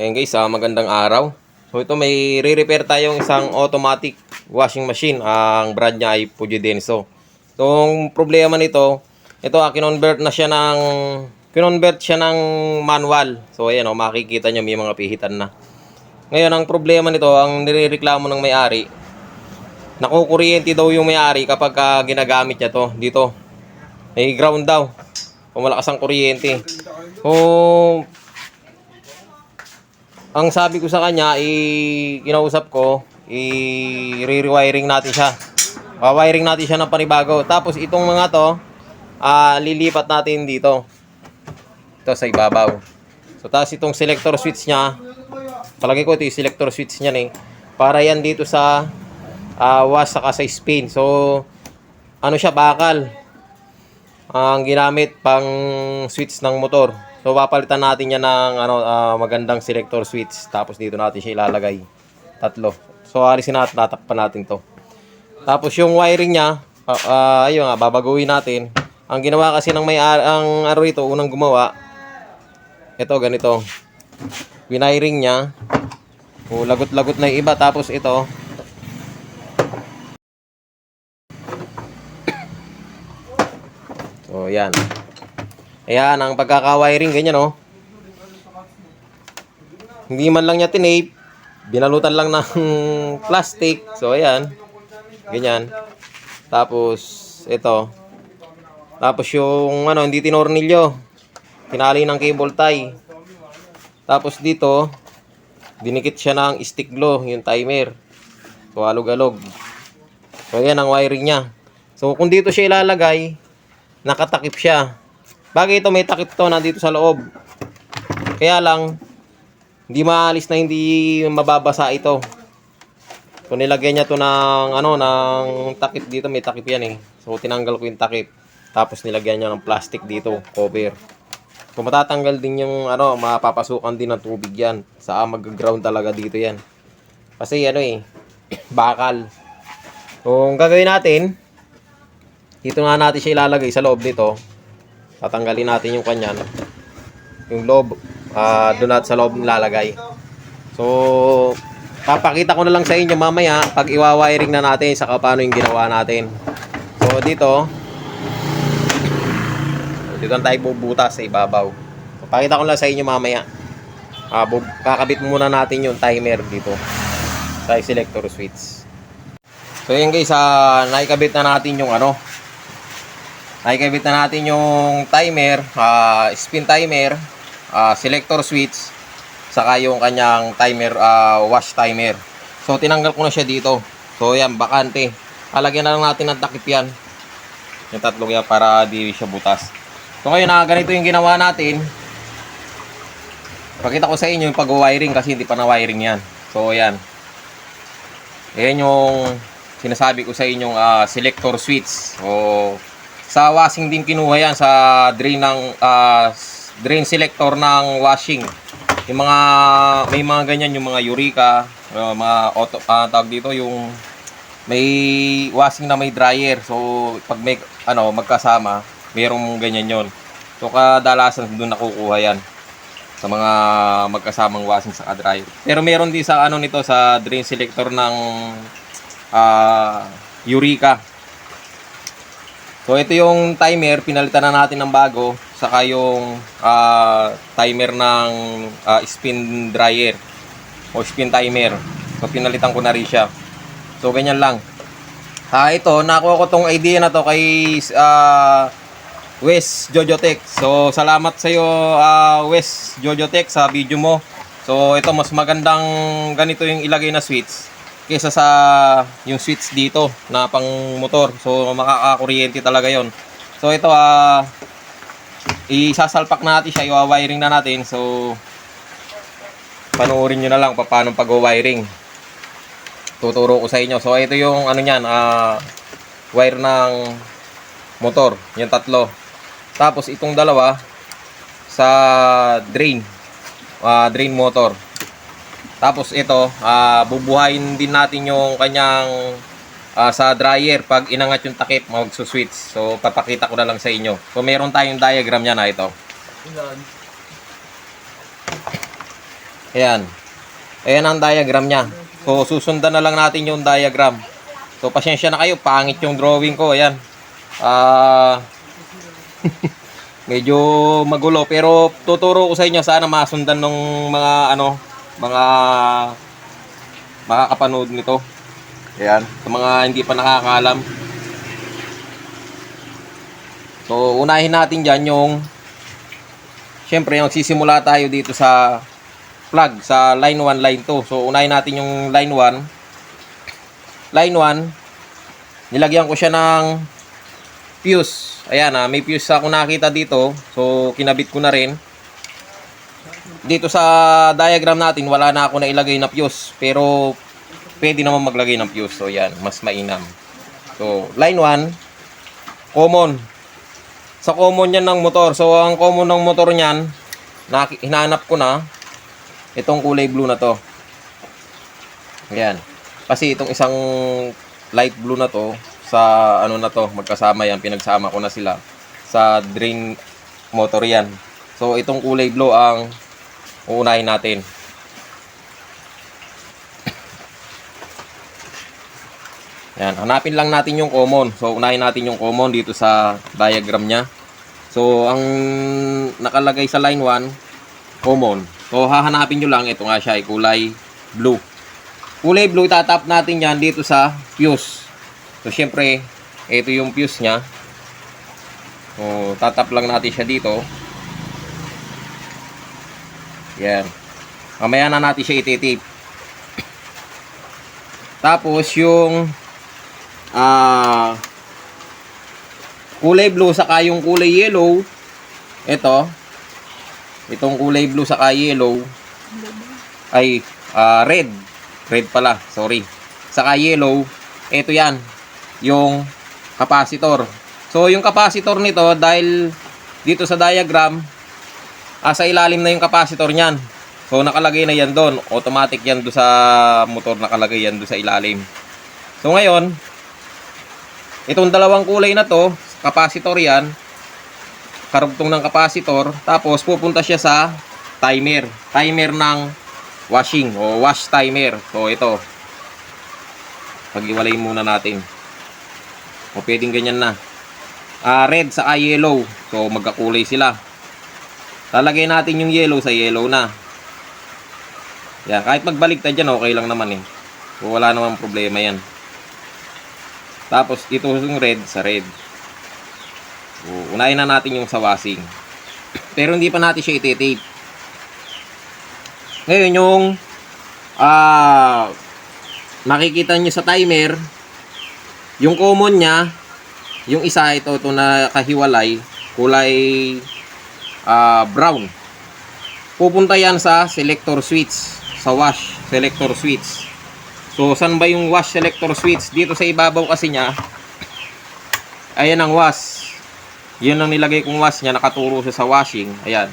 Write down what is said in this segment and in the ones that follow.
Ayan guys, magandang araw. So ito may re-repair tayong isang automatic washing machine. Ang brand niya ay Fujidenso. Itong problema nito, ito kinonvert siya ng manual. So ayan makikita nyo may mga pihitan na. Ngayon ang problema nito, ang nirereklamo ng may-ari, nakukuryente daw yung may-ari kapag ginagamit niya to dito. May ground daw. Kung malakas ang kuryente. So ang sabi ko sa kanya, kinausap ko, i-rewiring natin siya. Wiring natin siya ng panibago. Tapos itong mga to, lilipat natin dito. Ito sa ibabaw. So tapos itong selector switch niya, palagi ko ito yung selector switch niya para yan dito sa wash saka sa spin. So ano siya, bakal. Ang ginamit pang switch ng motor. So papalitan natin yan ng magandang selector switch. Tapos dito natin siya ilalagay. Tatlo. So alisin natin, tatakpan natin to. Tapos yung wiring niya, ayun babaguhin natin. Ang ginawa kasi ng ang rito, unang gumawa, ito ganito. Wiring niya. Lagot-lagot na yung iba. Tapos ito, so yan. Ayan, ang pagkaka-wiring, ganyan Hindi man lang niya tinape, binalutan lang ng plastic. So ayan, ganyan. Tapos ito. Tapos yung hindi tinornilyo, tinali ng cable tie. Tapos dito, dinikit siya ng stick glue, yung timer. So alog-alog. So ayan ang wiring niya. So kung dito siya ilalagay, nakatakip siya. Bagay ito may takip to nandito sa loob. Kaya lang hindi maalis na hindi mababasa ito. So nilagyan niya to ng ng takip dito, may takip yan So tinanggal ko yung takip. Tapos nilagyan niya ng plastic dito, cover. So matatanggal din yung mapapasukan din ng tubig yan. Mag-ground talaga dito yan. Kasi bakal. So ang gagawin natin, dito nga natin siya ilalagay sa loob nito. Tatanggalin natin yung kanyan. Yung loob, doon natin sa loob nilalagay. So, papakita ko na lang sa inyo mamaya pag iwa-wiring na natin saka paano yung ginawa natin. So, dito tayo bubutas sa ibabaw. So, pakita ko lang sa inyo mamaya. Kakabit muna natin yung timer dito sa selector switch. So, yun guys, naikabit na natin yung nakikabit na natin yung timer, spin timer, selector switch, saka yung kanyang timer, wash timer. So tinanggal ko na siya dito. So yan, bakante. Alagyan na lang natin ng takip yan. Yung tatlong yan para di siya butas. So ngayon ganito yung ginawa natin. Pakita ko sa inyo yung pag-wiring kasi hindi pa na-wiring yan. So yan. Yan yung sinasabi ko sa inyong selector switch. So sa washing din kinuha yan, sa drain drain selector ng washing. Yung may mga ganyan, yung mga Eureka, mga tawag dito, yung may washing na may dryer. So pag may magkasama, mayroong ganyan yon. So kadalasan doon nakukuha yan sa mga magkasamang washing sa dryer. Pero meron din sa nito sa drain selector ng Eureka. So ito yung timer, pinalitan na natin ng bago, saka yung timer ng spin dryer o spin timer. So pinalitan ko na rin siya. So ganyan lang. Ito, nakuha ko tong idea na to kay Wes Jojotech. So salamat sa iyo Wes Jojotech sa video mo. So ito, mas magandang ganito yung ilagay na switch kaysa sa yung switch dito na pang motor. So makakakuryente talaga yon. So ito isasalpak natin siya, i-wiring na natin. So panoorin nyo na lang paano pag-wiring. Tuturo ko sa inyo. So ito yung niyan, wire ng motor, yung tatlo. Tapos itong dalawa sa drain motor. Tapos ito, bubuhayin din natin yung kanyang sa dryer. Pag inangat yung takip, magsuswitch. So papakita ko na lang sa inyo. So meron tayong diagram niya na ito. Ayan. Ayan ang diagram niya. So, susundan na lang natin yung diagram. So, pasensya na kayo. Pangit yung drawing ko. Ayan. Medyo magulo. Pero, tuturo ko sa inyo. Sana masundan ng mga, mga makakapanood nito. Ayan. Sa mga hindi pa nakakaalam. So, unahin natin dyan yung, syempre, magsisimula tayo dito sa plug sa line 1, line 2. So, unahin natin yung line 1. Line 1, nilagyan ko siya ng fuse. Ayan, may fuse ako nakita dito. So, kinabit ko na rin. Dito sa diagram natin, wala na ako nailagay na fuse. Pero, pwede naman maglagay ng fuse. So, yan, mas mainam. So, line 1, common. Sa common yan ng motor. So, ang common ng motor niyan, hinahanap ko na, itong kulay blue na to. Ayan. Kasi itong isang light blue na to, sa ano na to, magkasama yan, pinagsama ko na sila. Sa drain motor yan. So, itong kulay blue ang uunahin natin. Ayan. Hanapin lang natin yung common. So, unahin natin yung common dito sa diagram niya. So, ang nakalagay sa line 1, common. So, hahanapin nyo lang. Ito nga siya, ay kulay blue. Kulay blue, itatap natin yan dito sa fuse. So, syempre, ito yung fuse niya. So, tatap lang natin siya dito. Yan. Mamaya na natin siya ititape. Tapos, yung kulay blue, saka yung kulay yellow. Itong kulay blue saka yellow ay red pala, sorry, saka yellow, ito yan yung capacitor. So yung capacitor nito, dahil dito sa diagram, sa ilalim na yung capacitor nyan. So nakalagay na yan doon, automatic yan doon sa motor, nakalagay yan doon sa ilalim. So ngayon, itong dalawang kulay na to, capacitor yan, karugtong ng capacitor, tapos pupunta siya sa timer ng washing o wash timer. So ito, pag-iwalay muna natin, o pwedeng ganyan na, red sa yellow. So magkakulay sila. Lalagay natin yung yellow sa yellow na. Yan, kahit magbaligtad dyan, okay lang naman eh. So wala namang problema yan. Tapos ito yung red sa red. Unahin na natin yung sa washing. Pero hindi pa natin siya ititape. Ngayon yung makikita nyo sa timer, yung common nya, yung isa ito na kahiwalay, kulay brown. Pupunta yan sa selector switch, sa wash selector switch. So saan ba yung wash selector switch? Dito sa ibabaw kasi nya, ayan ang wash. Yun ang nilagay kong wash niya, nakaturo siya sa washing. Ayan.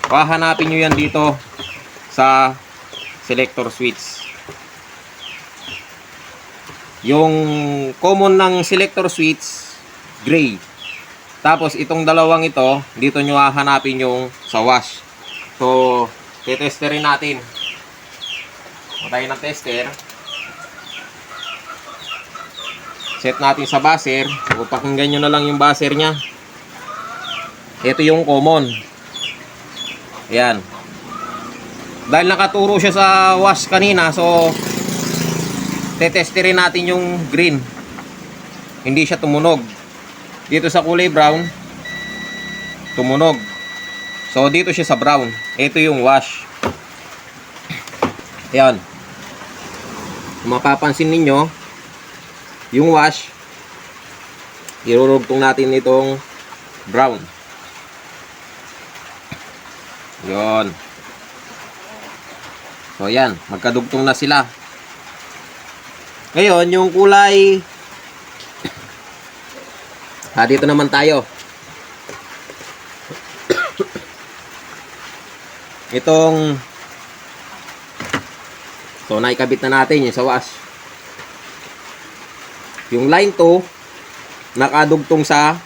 Hahanapin nyo yan dito sa selector switch. Yung common ng selector switch, gray. Tapos itong dalawang ito, dito nyo hahanapin yung sa wash. So, titesterin natin. Matayin ng tester. Set natin sa buzzer. So, pakinggan nyo na lang yung buzzer nya. Ito yung common. Ayan. Dahil nakaturo siya sa wash kanina, so tetesterin natin yung green. Hindi siya tumunog. Dito sa kulay brown, tumunog. So dito siya sa brown. Ito yung wash. Ayan. Kung mapapansin ninyo, yung wash, irurugtong natin itong brown. Yon. So yan, magkadugtong na sila. Ngayon, yung kulay, dito naman tayo. Itong, so naikabit na natin yung sa wash. Yung line 2, nakadugtong sa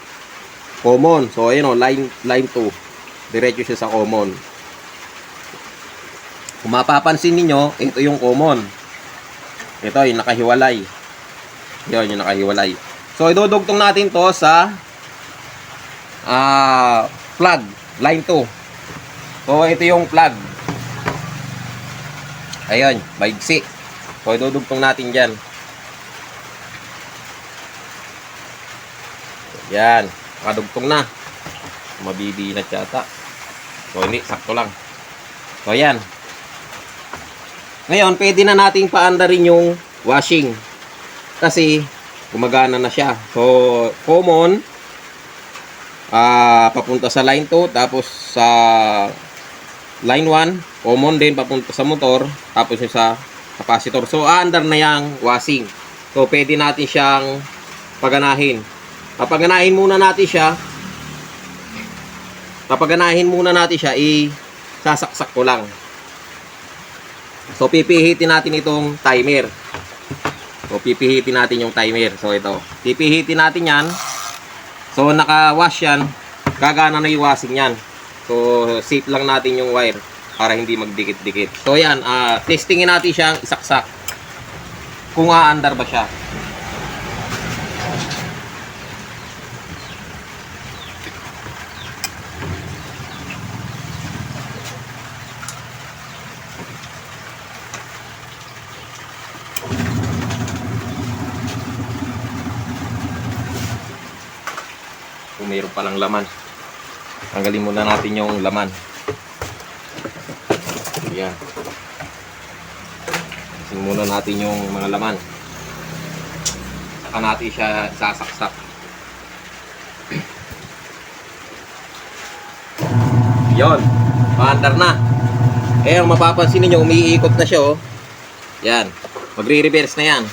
common. So, ayun o, line 2. Diretso siya sa common. Kung mapapansin ninyo, ito yung common. Ito yung nakahiwalay. Yun, yung nakahiwalay. So, idudugtong natin to sa plug, line 2. So, ito yung plug. Ayun, maigsi. So, idudugtong natin dyan. Yan, nakadugtong na. Mabibinat yata. So, hindi, sakto lang. So, yan. Ngayon, pwede na nating paandarin yung washing. Kasi, gumagana na siya. So, common, papunta sa line 2, tapos sa line 1, common din, papunta sa motor, tapos yung sa capacitor. So, aandar na yung washing. So, pwede natin siyang paganahin. Papaganahin muna natin siya, sasaksak ko lang. So, pipihitin natin itong timer. So, pipihitin natin yung timer. So, ito. Pipihitin natin yan. So, naka-wash yan. Gagana na yung washing yan. So, safe lang natin yung wire para hindi magdikit-dikit. So, yan. Testingin natin siyang isaksak. Kung aandar ba siya. Kung mayroon palang laman, tanggalin muna natin yung laman. Ayan. Tingnan muna natin yung mga laman. Saka natin siya sasaksak. Yon, paandar na. Eh, ang mapapansin niyo, umiikot na siya, oh. Yan, magre-reverse na yan.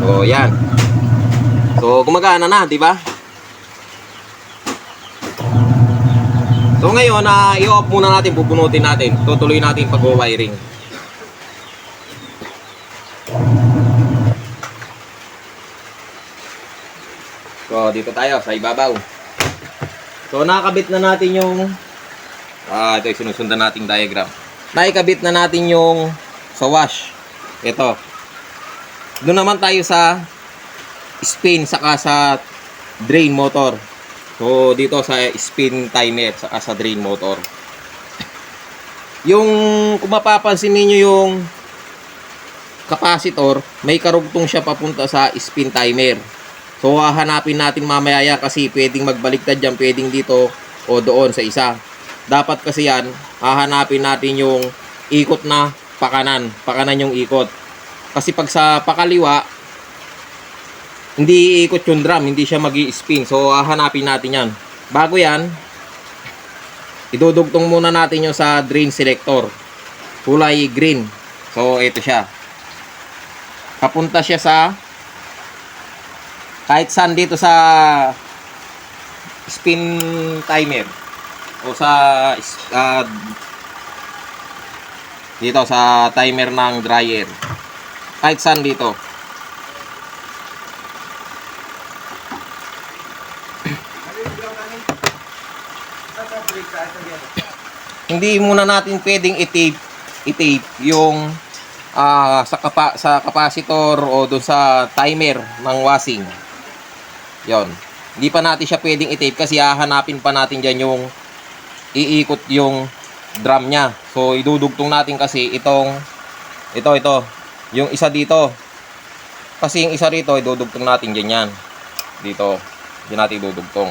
So, yan. So, gumagana na, di ba? So, ngayon, i-off muna natin, bubunutin natin. Tutuloy natin pag-wiring. So, dito tayo, sa ibabaw. So, nakakabit na natin yung ito yung sinusundan nating diagram. Nakikabit na natin yung sa wash. Ito. Doon naman tayo sa spin saka sa drain motor. So dito sa spin timer saka sa drain motor. Yung kung mapapansin niyo yung capacitor, may karugtong siya papunta sa spin timer. So hahanapin natin mamaya yan kasi pwedeng magbaliktad diyan, pwedeng dito o doon sa isa. Dapat kasi yan, hahanapin natin yung ikot na pakanan yung ikot. Kasi pag sa pakaliwa, hindi iikot yung drum, hindi siya mag-i-spin. So, hahanapin natin yan. Bago yan, idudugtong muna natin yung sa drain selector. Kulay green. So, ito siya. Papunta siya sa kahit saan dito sa spin timer. O sa dito sa timer ng dryer. Kahit saan dito. Hindi muna natin pwedeng i-tape yung sa capacitor o doon sa timer ng washing. Yon. Hindi pa natin siya pwedeng i-tape kasi hahanapin pa natin diyan yung iikot yung drum niya. So idudugtong natin kasi ito, yung isa dito. Kasi yung isa rito idudugtong natin diyan yan. Dito, diyan natin idudugtong.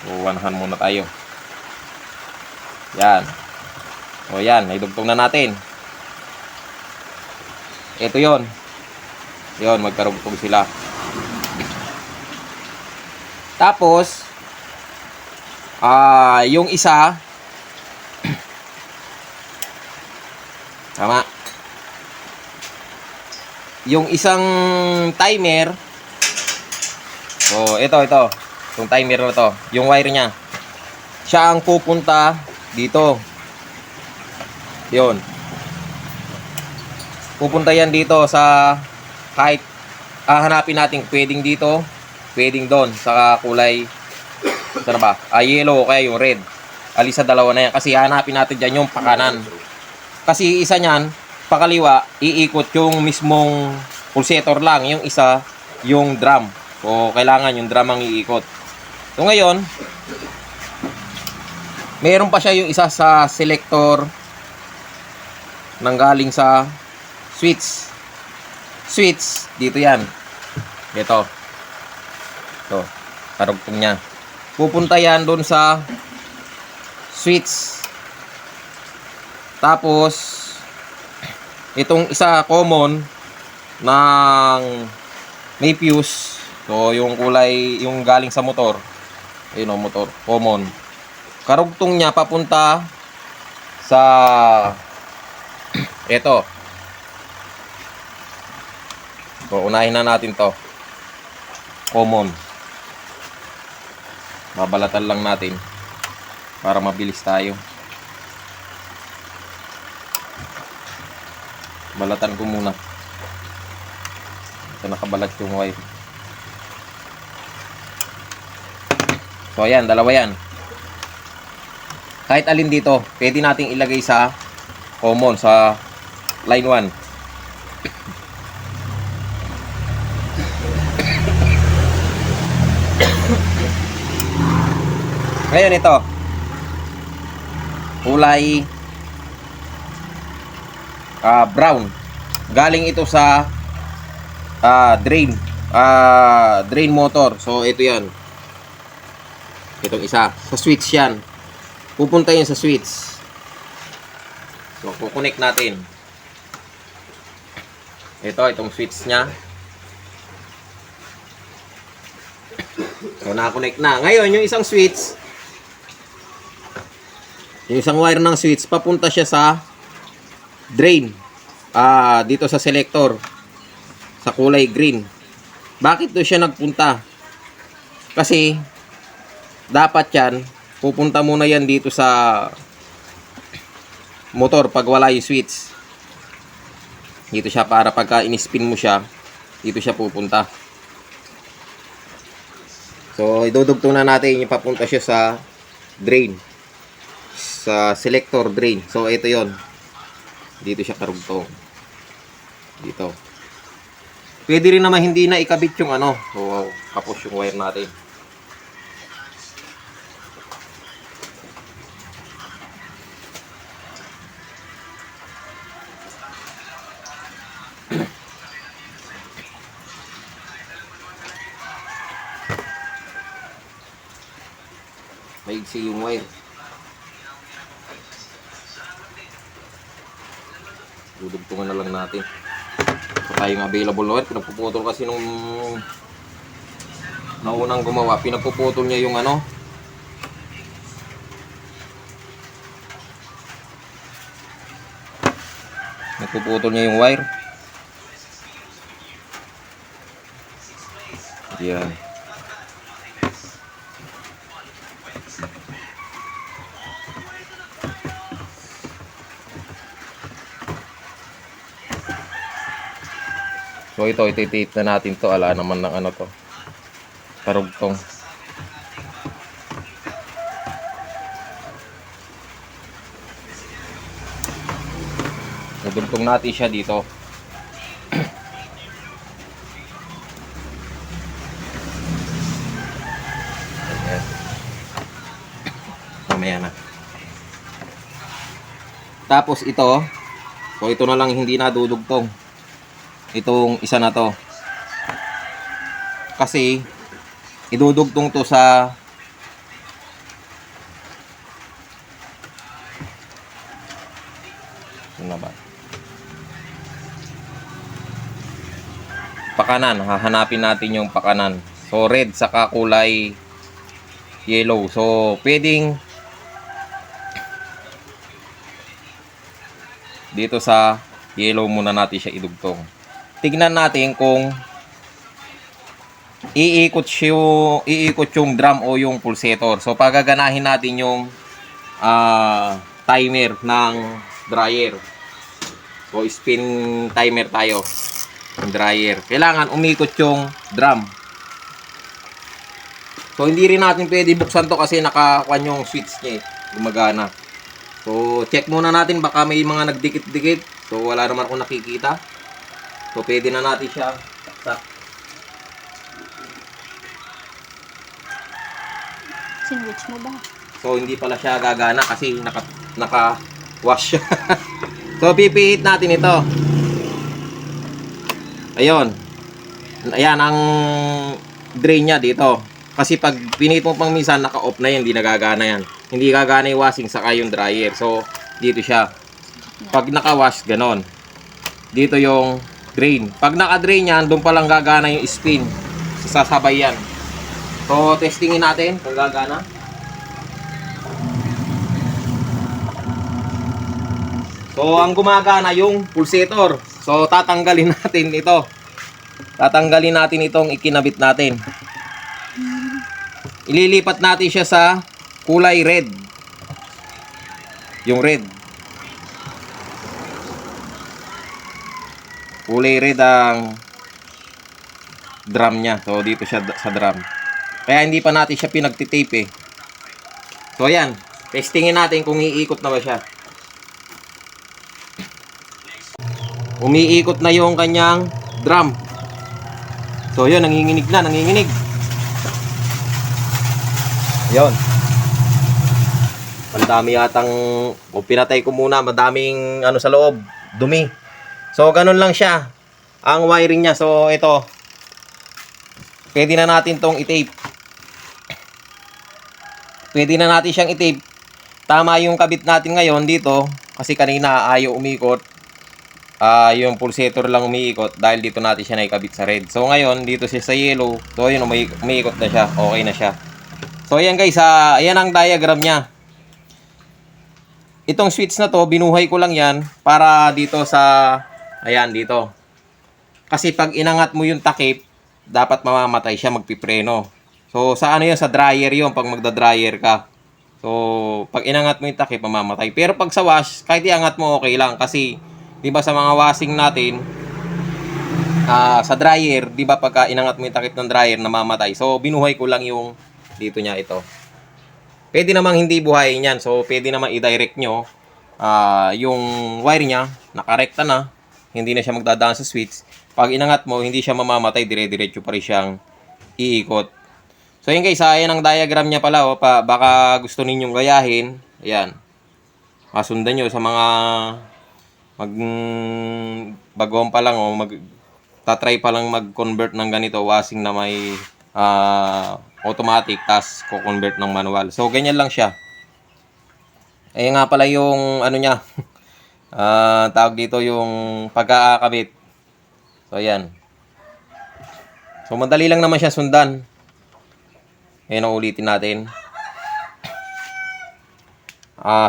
So, wanahan muna tayo. Yan. O, yan. Naidugtong na natin. Ito yon. Yon, magkarugtong sila. Tapos, yung isa, tama. Yung isang timer, so, ito. Yung timer na to, yung wire niya, siya ang pupunta dito. Yun. Pupunta yan dito sa kahit hanapin natin pwedeng dito, pwedeng doon sa kulay Isa na ba? Yellow o kaya yung red. Alis sa dalawa na yan. Kasi hanapin natin dyan yung pakanan. Kasi isa niyan, pakaliwa, iikot yung mismong pulsator lang. Yung isa, yung drum. So, kailangan yung drum ang iikot. So, ngayon, meron pa siya yung isa sa selector nanggaling sa switch. Switch, dito yan. Ito. Ito. Karugtong niya. Pupunta yan doon sa switch. Tapos, itong isa common ng may fuse. So, yung kulay, yung galing sa motor. Ayun o, motor. Common. Karugtong niya papunta sa ito. So, unahin na natin to. Common. Babalatan lang natin para mabilis tayo. Balatan ko muna. Ito, nakabalat yung wire. So, ayan, dalawa yan. Kahit alin dito, pwede nating ilagay sa common, sa line 1. Ngayon ito, kulay brown. Galing ito sa drain motor. So ito yan. Itong isa, sa switch yan. Pupunta yun sa switch. So kukonek natin. Itong switch nya. So nakakonek na. Ngayon yung isang switch, yung isang wire ng switch, papunta siya sa drain. Dito sa selector. Sa kulay green. Bakit doon siya nagpunta? Kasi, dapat yan, pupunta muna yan dito sa motor pag wala yung switch. Dito siya para pagka in-spin mo siya, dito siya pupunta. So, idudugtong na natin yung papunta siya sa drain. Sa selector drain. So ito yon. Dito siya karugtong. Dito. Pwede rin naman hindi na ikabit yung ano. So kapos yung wire natin. Maigsi yung wire. Dudugtungan na lang natin. So tayong available na wire. Pinapuputol kasi nung naunang gumawa. Pinapuputol niya yung ano. Napuputol niya yung wire. Yan. So ito, iti-tape na natin to. Ala naman ng ano to. Karugtong. Dudugtong natin siya dito. Ayan. Mamaya na. Tapos ito. So ito na lang hindi nadudugtong. Itong isa na to. Kasi idudugtong to sa ano ba? Pakanan. Hahanapin natin yung pakanan. So red saka kulay yellow. So pwedeng dito sa yellow muna natin siya idugtong. Tignan natin kung iikot yung drum o yung pulsator. So pagaganahin natin yung timer ng dryer. So spin timer tayo ng dryer. Kailangan umikot yung drum. So, hindi rin natin pwede buksan to kasi nakakuan yung switch niya eh. Gumagana. So, check muna natin. Baka may mga nagdikit-dikit. So, wala naman akong nakikita. So, pwede na natin siya saksak. Sinwitch mo ba? So, hindi pala siya gagana kasi naka-wash siya. So, pipihit natin ito. Ayun. Ayan, ang drain niya dito. Kasi pag pinihit mo pang minsan, naka-off na yan. Hindi nagagana yan. Hindi gagana yung washing saka yung dryer. So, dito siya. Pag naka-wash, ganon. Dito yung drain. Pag naka-drain yan, doon palang gagana yung spin. Sasabay yan. So, testingin natin kung gagana. So, ang gumagana yung pulsator. So, tatanggalin natin ito. Tatanggalin natin itong ikinabit natin. Ililipat natin siya sa kulay red. Yung red. Kulay red ang drum niya. So, dito siya sa drum. Kaya hindi pa natin siya pinagtitape eh. So, ayan. Testingin natin kung iikot na ba siya. Umiikot na yung kanyang drum. So, yun. Nanginginig na. Nanginginig. Yun. Madami yatang, kung pinatay ko muna, madaming ano sa loob. Dumi. So, ganun lang siya. Ang wiring niya. So, ito. Pwede na natin tong i-tape. Pwede na natin siyang i-tape. Tama yung kabit natin ngayon dito. Kasi kanina ayaw umikot. Yung pulsator lang umiikot. Dahil dito natin siya naikabit sa red. So ngayon, dito siya sa yellow. So yun, umiikot na siya. Okay na siya. So ayan guys, ayan ang diagram niya. Itong switch na to, binuhay ko lang yan. Para dito sa, ayan dito. Kasi pag inangat mo yung takip, dapat mamamatay siya, magpipreno. So, sa ano yun? Sa dryer yun, pag magda-dryer ka. So, pag inangat mo yung takip, mamamatay. Pero pag sa wash, kahit iangat mo, okay lang. Kasi, di ba sa mga washing natin, sa dryer, di ba pagka inangat mo yung takip ng dryer, namamatay. So, binuhay ko lang yung dito niya ito. Pwede namang hindi buhayin yan. So, pwede namang i-direct nyo yung wire niya, nakarekta na. Hindi na siya magdadaan sa switch. Pag inangat mo, hindi siya mamamatay, dire-diretso pa rin siyang iikot. So yun guys, ayan ang diagram niya pala. Baka gusto ninyong gayahin. Ayan. Masundan nyo sa mga bagoong pa lang o tatry pa lang mag-convert ng ganito washing na may automatic tas ko-convert ng manual. So ganyan lang siya. Ayan nga pala yung ano niya. Tawag dito yung pagkakabit. So ayan. So madali lang naman siya sundan. Ayan ang ulitin natin.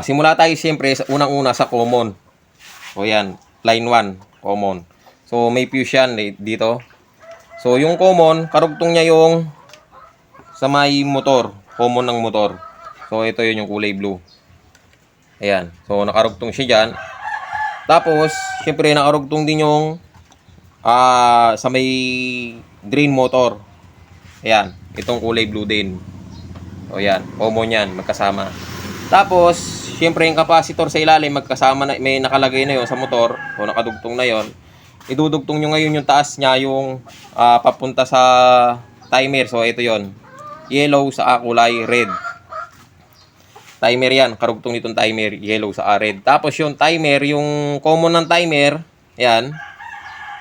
Simula tayo siyempre sa unang-una sa common. So yan, line 1, common. So may fuse yan dito. So yung common, karugtong niya yung sa may motor, common ng motor. So ito yun yung kulay blue. Ayan, so nakarugtong siya dyan. Tapos, siyempre nakarugtong din yung sa may drain motor. Ayan, itong kulay blue din. O yan, common yan, magkasama. Tapos, syempre yung capacitor sa ilalim, magkasama na, may nakalagay na yon sa motor. O nakadugtong na yon. Idudugtong nyo ngayon yung taas niya, yung papunta sa timer. So, ito yon. Yellow sa kulay red. Timer yan, karugtong nitong timer, yellow sa red. Tapos yung timer, yung common ng timer, yan.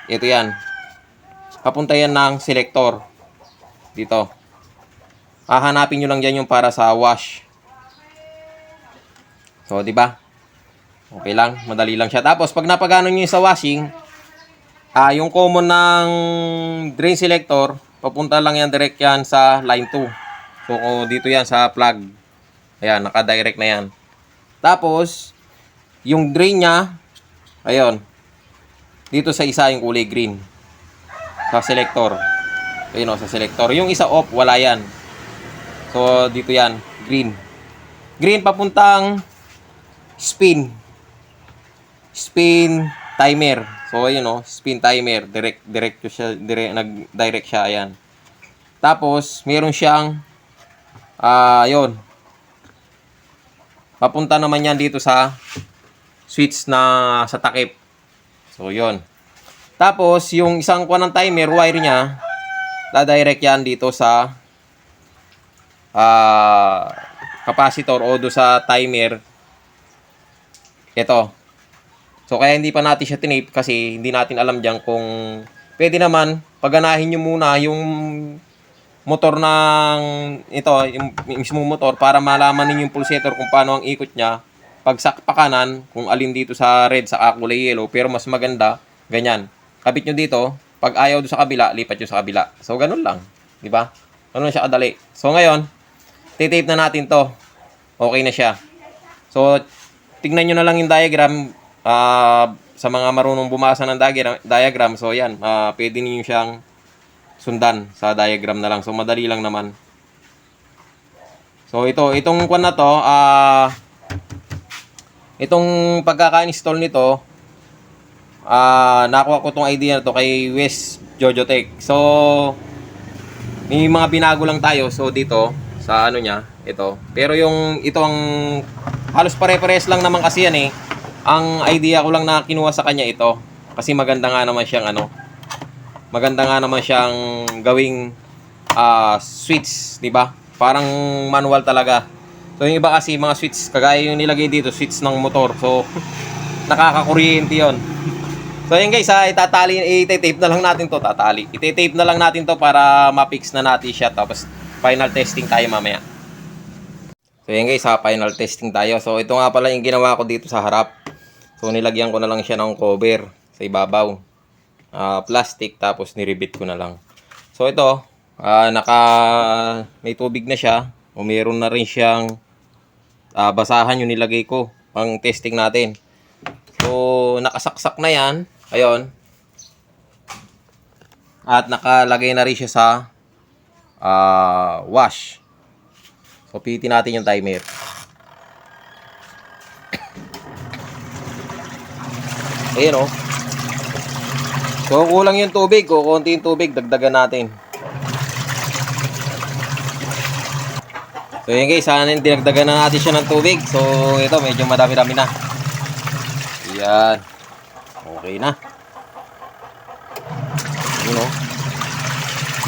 Ito yan. Papunta yan ng selector. Dito. Hahanapin nyo lang dyan yung para sa wash. So, di ba? Okay lang, madali lang siya. Tapos, pag napagano nyo yung sa washing, yung common ng drain selector, papunta lang yan direct yan sa line 2. So, dito yan sa plug. Ayan, naka-direct na yan. Tapos, yung drain nya, ayun, dito sa isa yung kulay green. Sa selector. Ayun o, sa selector. Yung isa off, wala yan. So, dito yan. Green. Green papuntang spin. Spin timer. So, ayun o, spin timer. Direct siya, nag-direct siya. Ayan. Tapos, meron siyang Yun. Papunta naman yan dito sa switch na sa takip. So, yun. Tapos, yung isang kuha ng timer, wire niya, dadirect yan dito sa capacitor o do sa timer. Ito. So, kaya hindi pa natin siya tinape kasi hindi natin alam dyan kung pwede naman, paganahin nyo muna yung motor ng ito, yung mismong motor para malaman ninyo yung pulsator kung paano ang ikot niya. Pagsak pa kanan, kung alin dito sa red, sa kulay yellow, pero mas maganda, ganyan. Kapit nyo dito, pag ayaw doon sa kabila, lipat nyo sa kabila. So, ganun lang. Di ba? Ganun siya kadali. So, ngayon, titape na natin to. Okay na siya. So, tignan nyo na lang yung diagram. Sa mga marunong bumasa ng diagram. So, yan. Pwede niyo siyang sundan sa diagram na lang. So, madali lang naman. So, itong kwan na to, itong pagkaka-install nito, nakuha ko tong idea na to kay West Jojotech. So, may mga binago lang tayo. So, dito, sa ano niya, ito. Pero yung, ito ang, halos pare-pares lang naman kasi yan eh. Ang idea ko lang na kinuha sa kanya ito. Kasi maganda nga naman siyang ano, maganda nga naman siyang gawing switch, di ba? Parang manual talaga. So, yung iba kasi mga switch, kagaya yung nilagay dito, switch ng motor. So, nakakakuryente yon. So, yun guys, itape na lang natin to, Itape na lang natin to para ma-fix na natin siya. Tapos, final testing tayo mamaya. So, yun guys, final testing tayo. So, ito nga pala yung ginawa ko dito sa harap. So, nilagyan ko na lang siya ng cover sa ibabaw. Plastic, tapos niribit ko na lang. So, ito, may tubig na siya. O meron na rin siyang basahan yung nilagay ko pang testing natin. So, nakasaksak na yan. Ayun. At nakalagay na rin siya sa wash. So, pihitin natin yung timer. Ayan o. So, kulang yung tubig. O, konti yung tubig. Dagdagan natin. So, yun guys. Sana dinagdagan na natin siya ng tubig. So, ito. Medyo madami-dami na. Ayan. Okay na. Ayan o.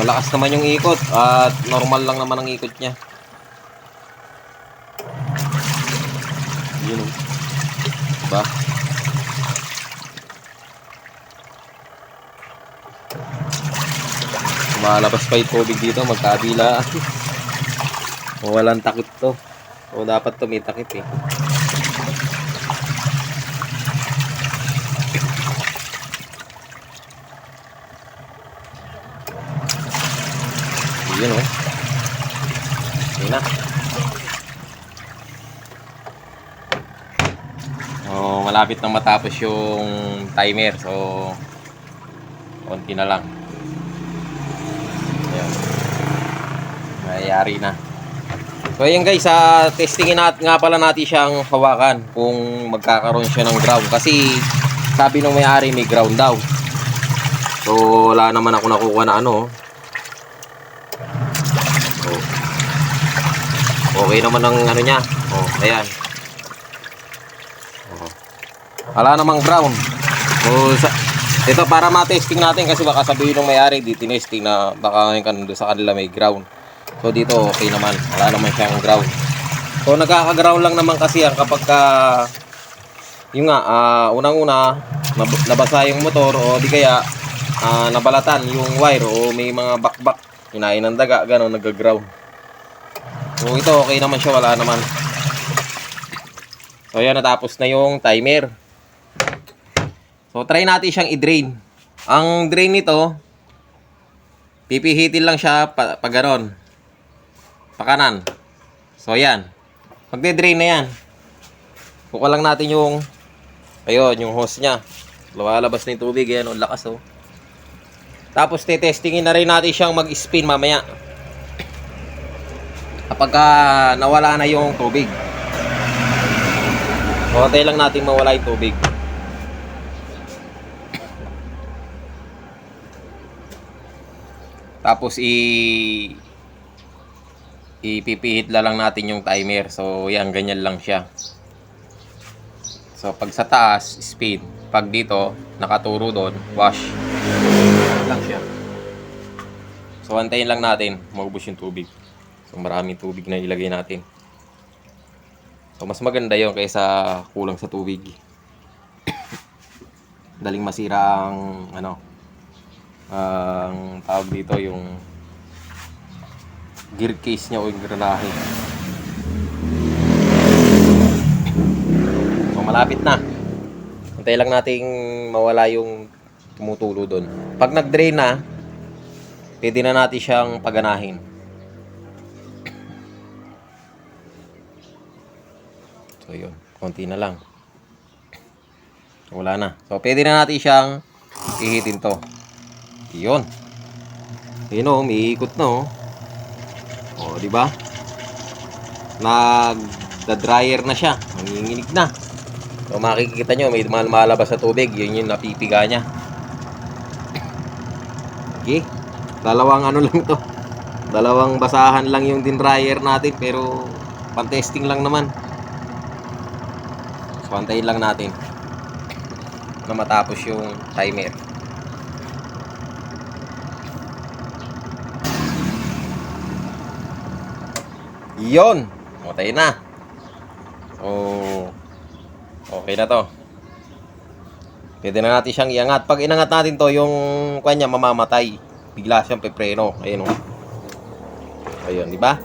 Malakas naman yung ikot. At normal lang naman ang ikot niya. Ayan o. Diba? Malabas pa yung tubig dito, magkabila. O, walang takip to. O, dapat to may takip eh. Yun o. Yun na. O, malapit nang matapos yung timer. So, konti na lang. Ayan. Mayayari na. So ayan guys, testingin nga pala natin siyang hawakan kung magkakaroon siya ng ground. Kasi sabi nung may-ari may ground daw. So wala naman ako nakuha na ano. So, okay naman ang ano niya. Oh, ayan. Oh. Wala namang ground. So ito para ma-testing natin kasi baka sabihin ng may-ari di tinesting na baka ngayon sa kanila may ground. So dito okay naman, wala naman siyang ground. So nagkaka-ground lang naman kasi yan kapag yung nga unang-una nabasa yung motor o di kaya nabalatan yung wire o may mga bakbak, hinain ng daga, gano'n nag-ground. So ito okay naman siya, wala naman. So yan, natapos na yung timer. So, try natin siyang i-drain. Ang drain nito, pipihitin lang siya pa gano'n. Pa kanan. So, yan. Magde-drain na yan. Kuha lang natin yung, ayun, yung hose niya. Lumalabas na yung tubig. Yan, ang lakas, oh. Tapos, testingin na rin natin siyang mag-spin mamaya. Kapag nawala na yung tubig. So, tayo lang natin mawala yung tubig. Tapos ipipihit lang natin yung timer. So, yan, ganyan lang siya. So, pag sa taas, speed. Pag dito, nakaturo doon, wash. Lang siya. So, antayin lang natin maubos yung tubig. So, maraming tubig na ilagay natin. So, mas maganda yon kaysa kulang sa tubig. Daling masira ang, ang tawag dito, yung gear case niya o yung granahe. So, malapit na. Antay lang nating mawala yung tumutulo doon. Pag nag-drain na, pwede na natin siyang paganahin. So, yun. Konti na lang. Wala na. So, pwede na natin siyang ihitin to. Yun. Yun o, umiikot na o. O, di ba? Nag-dryer na siya. Nanginginig na. So, makikita nyo, may malabas sa tubig. Yun yung napipiga niya. Okay. Dalawang ano lang to. Dalawang basahan lang yung din-dryer natin. Pero, pan-testing lang naman. So, antayin lang natin na matapos yung timer. Yon, matay na. So, okay na to. Pwede na natin siyang iangat. Pag inangat natin to, yung kanya mamamatay. Bigla siyang pepreno. Ayun o. Ayun, di ba?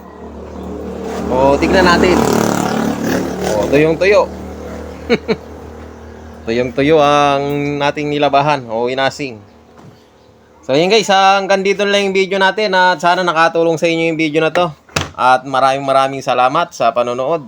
O, tignan natin. O, tuyong-tuyo. Tuyong-tuyo ang nating nilabahan o inasing. So, yun guys, hanggang dito na lang yung video natin at sana nakatulong sa inyo yung video na to. At maraming salamat sa panonood.